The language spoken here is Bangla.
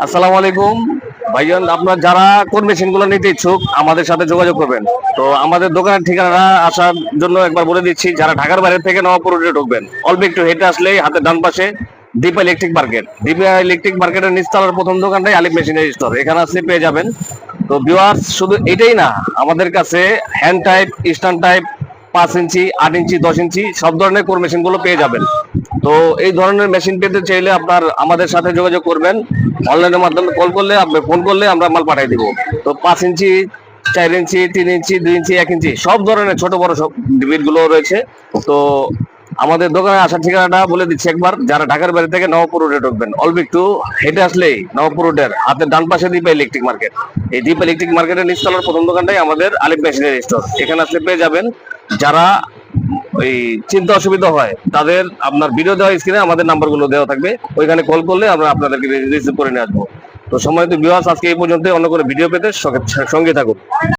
আসসালামু আলাইকুম ভাইজান, আপনার যারা কোন মেশিন গুলো নিতে ইচ্ছুক আমাদের সাথে যোগাযোগ করবেন। তো আমাদের দোকানের ঠিকানা আসার জন্য একবার বলে দিচ্ছি, যারা ঢাকার বাইরে থেকে নবাবপুর রোডে ঢুকবেন অল্প একটু হেঁটে আসলেই হাতের ডান পাশে Dipa electric market. Dipa electric মার্কেটের নিচতলার প্রথম দোকানটাই আলিফ মেশিনারি স্টোর, এখানে আসলে পেয়ে যাবেন। তো ভিউয়ার্স, শুধু এটাই না, আমাদের কাছে হ্যান্ড টাইপ, স্ট্যান্ড টাইপ, 5 ইঞ্চি, 8 ইঞ্চি, 10 ইঞ্চি সব ধরনের কোর মেশিন গুলো পেয়ে যাবেন। তো এই ধরনের মেশিন পেতে চাইলে আপনার আমাদের সাথে যোগাযোগ করবেন। অনলাইনের মাধ্যমে কল করলে, আপনি ফোন করলে আমরা মাল পাঠিয়ে দিব। তো 5 ইঞ্চি, 4 ইঞ্চি, 3 ইঞ্চি, 2 ইঞ্চি, 1 ইঞ্চি সব ধরনের ছোট বড় সব বিট গুলো রয়েছে। তো আমাদের দোকানে আসার ঠিকানাটা বলে দিচ্ছি একবার, যারা ঢাকার বাইরে থেকে নবাবপুর রোডে ঢুকবেন অল্প একটু হেঁটে আসলেই নবাবপুর রোডের হাতের ডান পাশে দীপা ইলেকট্রিক মার্কেট। এই দীপা ইলেকট্রিক মার্কেটের নিচতলার প্রথম দোকানটাই আমাদের আলিফ মেশিনারি স্টোর, এখানে আসলে পেয়ে যাবেন। যারা ওই চিন্তা অসুবিধা হয় তাদের আপনার ভিডিও দেওয়া স্ক্রিনে আমাদের নাম্বার গুলো দেওয়া থাকবে, ওইখানে কল করলে আমরা আপনাদেরকে রিসিভ করে নিয়ে আসবো। তো সময় তো ভিউয়ার্স, আজকে এই পর্যন্ত। অন্য কোনো ভিডিও পেতে সঙ্গে থাকুন।